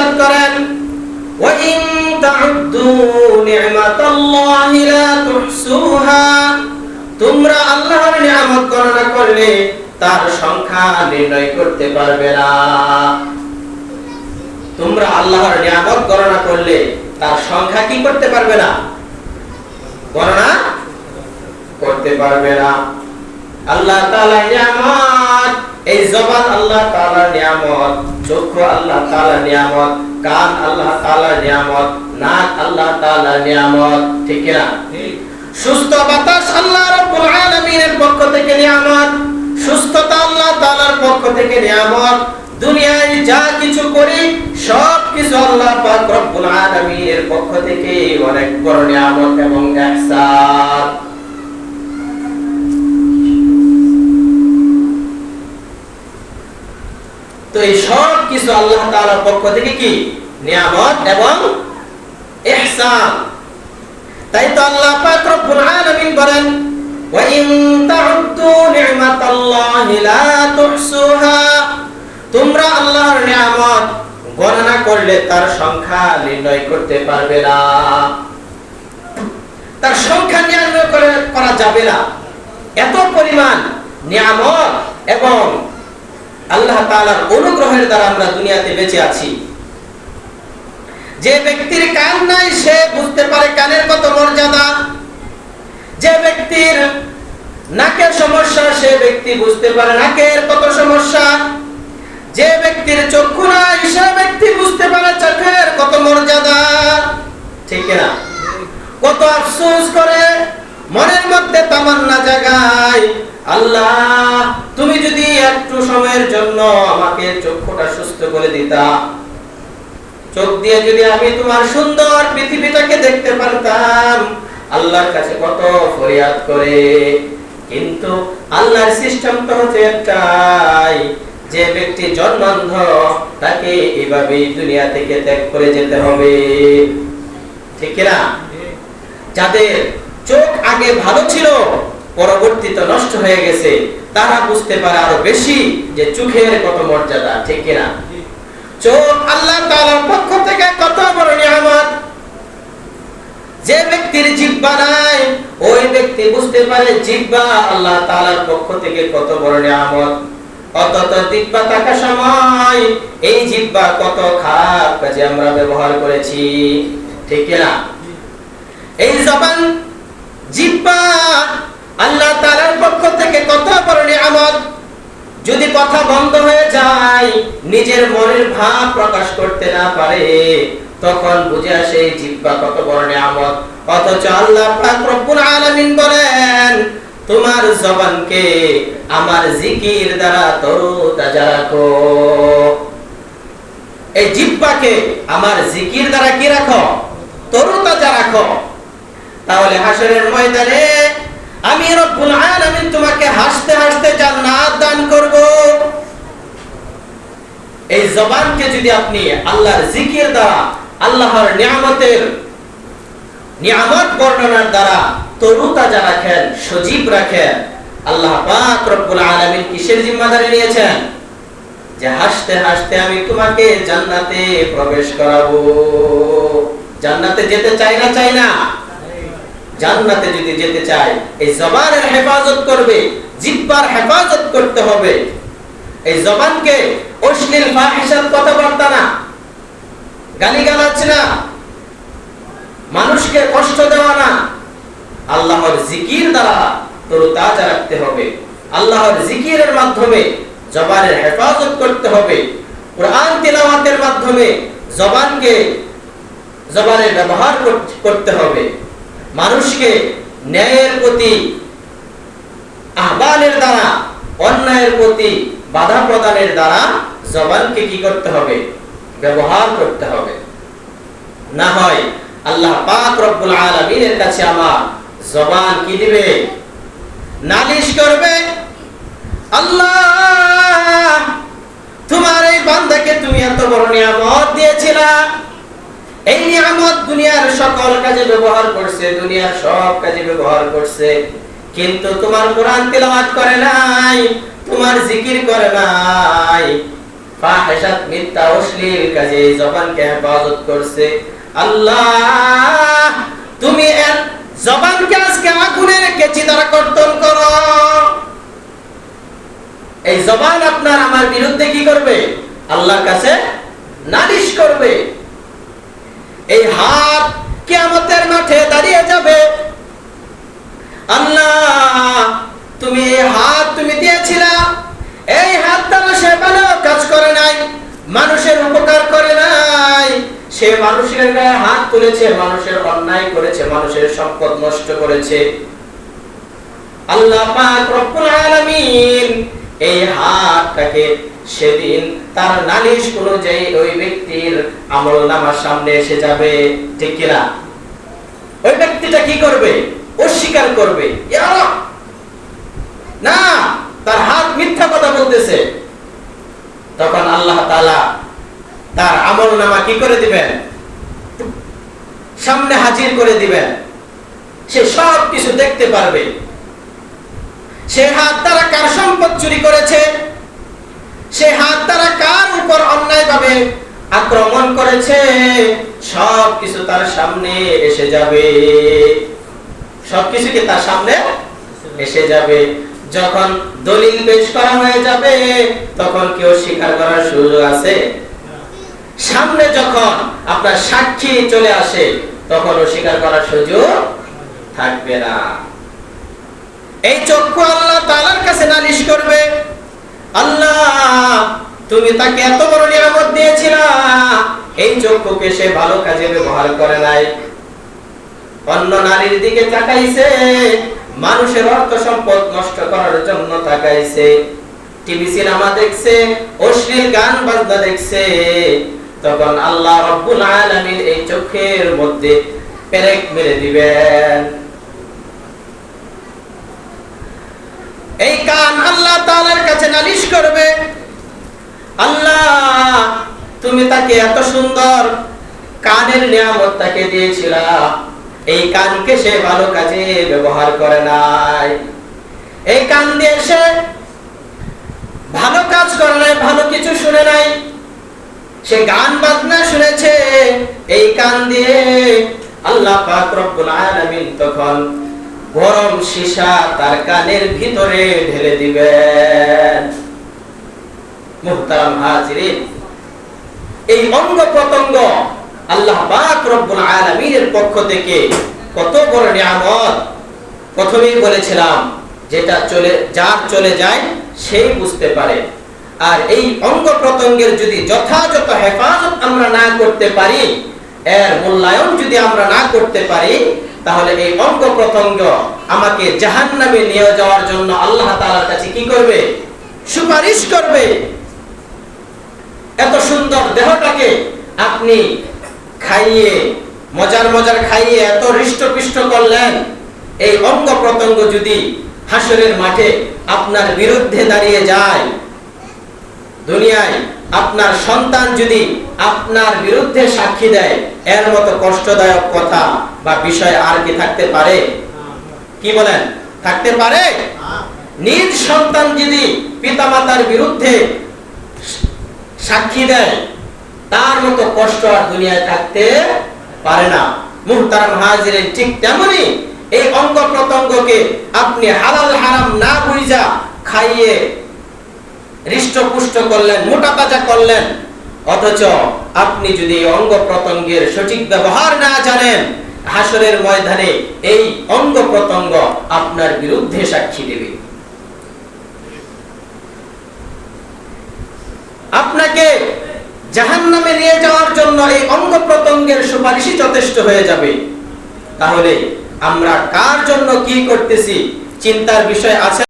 ইরশাদ করেন, ওয়া ইন তা'উদ্দু নি'মাতাল্লাহি লা তুহসুহা, তোমরা আল্লাহর নিয়ামত গণনা করলে তার সংখ্যা নির্ণয় করতে পারবে না। তোমরা আল্লাহর নিয়ামত গণনা করলে তার সংখ্যা কি করতে পারবে না? গণনা করতে পারবে না। আল্লাহ তাআলার নিয়ামত, এই জবান আল্লাহ তাআলার নিয়ামত, চক্ষু আল্লাহ তাআলার নিয়ামত, কান আল্লাহ তাআলার নিয়ামত, নাক আল্লাহ তাআলার নিয়ামত, ঠিক কি না? সুস্থ বাতাস আল্লাহ রাব্বুল আলামিনের পক্ষ থেকে নিয়ামত, সুস্থতা আল্লাহ তাআলার পক্ষ থেকে নিয়ামত। দুনিয়ায় যা কিছু করি সব কিছু আল্লাহ পাক রব্বুল আলামিনের পক্ষ থেকে অনেক বড় নিয়ামত এবং ইহসান। তো এই সব কিছু আল্লাহ তাআলার পক্ষ থেকে কি নিয়ামত এবং ইহসান। তাই তো আল্লাহ পাক রব্বুল আলামিন বলেন, ওয়া ইন তা'উদ্দু নি'মাতাল্লাহি লা তুহসুহা, তোমরা আল্লাহর নিয়ামত গণনা করলে তার সংখ্যা নির্ণয় করতে পারবে না, তার সংখ্যা নির্ণয় করা যাবে না। এত পরিমাণ নিয়ামত এবং আল্লাহ তাআলার অনুগ্রহের দ্বারা আমরা দুনিয়াতে বেঁচে আছি। যে ব্যক্তির কান নাই সে বুঝতে পারে কানের কত মর্যাদা, যে ব্যক্তির নাকের সমস্যা সে ব্যক্তি বুঝতে পারে নাকের কত সমস্যা, যে ব্যক্তির চক্ষু নাই সে ব্যক্তি বুঝতে পারে চোখের কত মর্যাদা, ঠিক না? কত আফসোস করে মনের মধ্যে তামান্না জাগায়, আল্লাহ তুমি যদি একটু সময়ের জন্য আমাকে চক্ষুটা সুস্থ করে দিতা, চোখ দিয়ে যদি আমি তোমার সুন্দর পৃথিবীটাকে দেখতে পারতাম। আল্লাহর কাছে কত ফরিয়াদ করে, কিন্তু আল্লাহর সিস্টেম তো হচ্ছে একটাই, যে ব্যক্তি জন্মান্ধ তাকে এইভাবে দুনিয়া থেকে ত্যাগ করে যেতে হবে, ঠিক না? যাদের চোখ আগে ভালো ছিল পরবর্তীতে নষ্ট হয়ে গেছে, তারা বুঝতে পারে আরো বেশি যে চোখের কত মর্যাদা, ঠিক না? চোখ আল্লাহ তাআলার পক্ষ থেকে কত বড় নিয়ামত। যে ব্যক্তির জিহ্বা নাই ওই ব্যক্তি বুঝতে পারে জিহ্বা আল্লাহ তাআলার পক্ষ থেকে কত বড় নিয়ামত। অতত জিহ্বা থাকার সময় এই জিহ্বা কত খারাপ কাজে আমরা ব্যবহার করেছি, ঠিক না? এই জবান জিহ্বা আল্লাহ তাআলার পক্ষ থেকে কত বড় নিয়ামত। যদি কথা বন্ধ হয়ে যায়, নিজের মনের ভাব প্রকাশ করতে না পারে, তখন বুঝে আসে এই জিহ্বা কত বড় নিয়ামত। অথচ আল্লাহ পাক রব্বুল আলামিন বলেন, তোমার জবানকে আমার জিকির দ্বারা তরতাজা রাখো। এই জিহ্বাকে আমার জিকির দ্বারা কি রাখো? তরতাজা রাখো। তাহলে হাসরের ময়দানে আমি রব্বুল আলামিন তোমাকে হাসতে হাসতে জান্নাত দান করব। এই জবানকে যদি আপনি আল্লাহর জিকির দ্বারা, আল্লাহর নিয়ামত বর্ণনার দ্বারা তরুতাজা রাখেন, সজীব রাখেন, আল্লাহ পাক রব্বুল আলামিন কিসের জিম্মাদারি নিয়েছেন? যে হাসতে হাসতে আমি তোমাকে জান্নাতে প্রবেশ করাবো। জান্নাতে যেতে চাই না? চাই না? জান্নাতে যদি যেতে চাই এই জবানের হেফাজত করবে, জিহ্বার হেফাজত করতে হবে। এই জবানকে অশ্লীল ফাহিশাত কথাবার্তা না, গালিগালাজ না, মানুষকে কষ্ট দেওয়া না, আল্লাহর জিকির দ্বারা তরতাজা রাখতে হবে। আল্লাহর জিকিরের মাধ্যমে জবানের হেফাজত করতে হবে। কুরআন তিলাওয়াতের মাধ্যমে জবানের ব্যবহার করতে হবে। মানুষকে ন্যায়ের প্রতি আহ্বানের দ্বারা, অন্যায়ের প্রতি বাধা প্রদানের দ্বারা জবানকে কি করতে হবে? ব্যবহার করতে হবে। না হয় আল্লাহ পাক রব্বুল আলামিনের কাছে আমার জবান কি দিবে? নালিশ করবে, আল্লাহ তোমার এই বান্দাকে তুমি এত বড় নিয়ামত দিয়েছিলা, এই নিয়ামত দুনিয়ার সকল কাজে ব্যবহার করছে, দুনিয়ার সব কাজে ব্যবহার করছে, কিন্তু তোমার কোরআন তিলাওয়াত করে নাই, তোমার জিকির করে নাই, ফাহিশাত মিথ্যা অশ্লীল কাজে এই জবানকে হেফাজত করছে। আল্লাহ তুমি এর জবানকে আজকে আগুনের কেচি দ্বারা কর্তন করো। এই জবান আপনার আমার বিরুদ্ধে কি করবে? আল্লাহর কাছে নালিশ করবে। এই হাত কিয়ামতের মাঠে দাঁড়িয়ে যাবে, আল্লাহ তুমি এই হাত তুমি দিয়েছিলা, এই হাত দ্বারা সে ভালো কাজ করে নাই, মানুষের উপকার করে নাই, সে মানুষের গায়ে হাত তুলেছে, মানুষের অন্যায় করেছে, মানুষের সম্পদ নষ্ট করেছে। আল্লাহ পাক রব্বুল আলামিন এই হাতটাকে সেদিন তার নালিশ অনুযায়ী ওই ব্যক্তির আমলনামার সামনে এসে যাবে, ঠিক কিনা? ওই ব্যক্তিটা কি করবে? অস্বীকার করবে, ইয়া রাব, না, তার হাত মিথ্যা কথা বলতেছে। তখন আল্লাহ তাআলা তার আমলনামা কি করে দিবেন? সামনে হাজির করে দিবেন। সে সব কিছু দেখতে পারবে। সে হাত দ্বারা কার সম্পদ চুরি করেছে, সে হাত দ্বারা কার উপর অন্যায়ভাবে আক্রমণ করেছে, সব কিছু তার সামনে এসে যাবে। সবকিছু কি তার সামনে এসে যাবে। যখন দলিল পেশ করা হয়ে যাবে তখন কেউ স্বীকার করার সুযোগ আছে? সামনে যখন আপনার সাক্ষী চলে আসে তখন স্বীকার করার সুযোগ থাকবে না। এই চক্ষু আল্লাহ তাআলার কাছে নালিশ করবে, আল্লাহ তুমি তাকে এত বড় নিয়ামত দিয়েছিলা, এই চক্ষুকে সে ভালো কাজে ব্যবহার করে নাই, অন্য নারীর দিকে তাকাইছে, মানুষের অর্থ সম্পদ নষ্ট করার জন্য তাকাইছে, টিভি সিনেমা দেখছে, অশ্লীল গান বাজনা দেখছে। তখন আল্লাহ রব্বুল আলামিন এই চোখের মধ্যে পেরেক মেরে দিবেন। এই কান আল্লাহ তাআলার কাছে নালিশ করবে, আল্লাহ তুমি তাকে এত সুন্দর কানের নিয়ামত তাকে দিয়েছিলা, এই কানকে সে ভালো কাজে ব্যবহার করে নাই, এই কান দিয়ে সে ভালো কাজ করে নাই, ভালো কিছু শুনে নাই, সে গান বাজনা শুনেছে। এই কান দিয়ে আল্লাহ পাক রব্বুল আলামিন তখন গরম সীসা তার কানের ভিতরে ঢেলে দিবেন। মুহতারাম হাজিরিন, এই অঙ্গ প্রত্যঙ্গ আল্লাহ পাক রব্বুল আলামিনের পক্ষ থেকে কত বড় নিয়ামত। প্রথমেই বলেছিলাম যেটা যার চলে যায় সেই বুঝতে পারে। আর এই অঙ্গ প্রত্যঙ্গের যদি যথাযথ হেফাজত আমরা না করতে পারি, এর মূল্যায়ন যদি আমরা না করতে পারি, তাহলে এই অঙ্গ প্রত্যঙ্গ আমাকে জাহান্নামে নিয়ে যাওয়ার জন্য আল্লাহ তাআলার কাছে কি করবে? সুপারিশ করবে। এত সুন্দর দেহটাকে আপনি খাইয়ে মজার খাইয়ে এত হৃষ্টপুষ্ট করলেন, এই অঙ্গ প্রত্যঙ্গ যদি হাসরের মাঠে আপনার বিরুদ্ধে দাঁড়িয়ে যায়, দুনিয়ায় আপনার সন্তান যদি আপনার বিরুদ্ধে সাক্ষী দেয়, এর মতো কষ্টদায়ক কথা বা বিষয় আর কি থাকতে পারে? কি বলেন, থাকতে পারে? নিজ সন্তান যদি পিতামাতার বিরুদ্ধে সাক্ষী দেয়, তার মতো কষ্ট আর দুনিয়ায় থাকতে পারে না। মুহতারাম হাজিরিন, ঠিক তেমনি এই অঙ্গ প্রত্যঙ্গকে আপনি হালাল হারাম না বুঝা খাইয়ে হৃষ্টপুষ্ট করলেন, মোটা তাজা করলেন, অথচ আপনি যদি অঙ্গ প্রত্যঙ্গের সঠিক ব্যবহার না জানেন, হাসরের ময়দানে এই অঙ্গ প্রত্যঙ্গ আপনার বিরুদ্ধে সাক্ষী দেবে। আপনাকে জাহান্নামে নিয়ে যাওয়ার জন্য এই অঙ্গ প্রত্যঙ্গের সুপারিশই যথেষ্ট হয়ে যাবে। তাহলে আমরা কার জন্য কি করতেছি চিন্তার বিষয় আছে।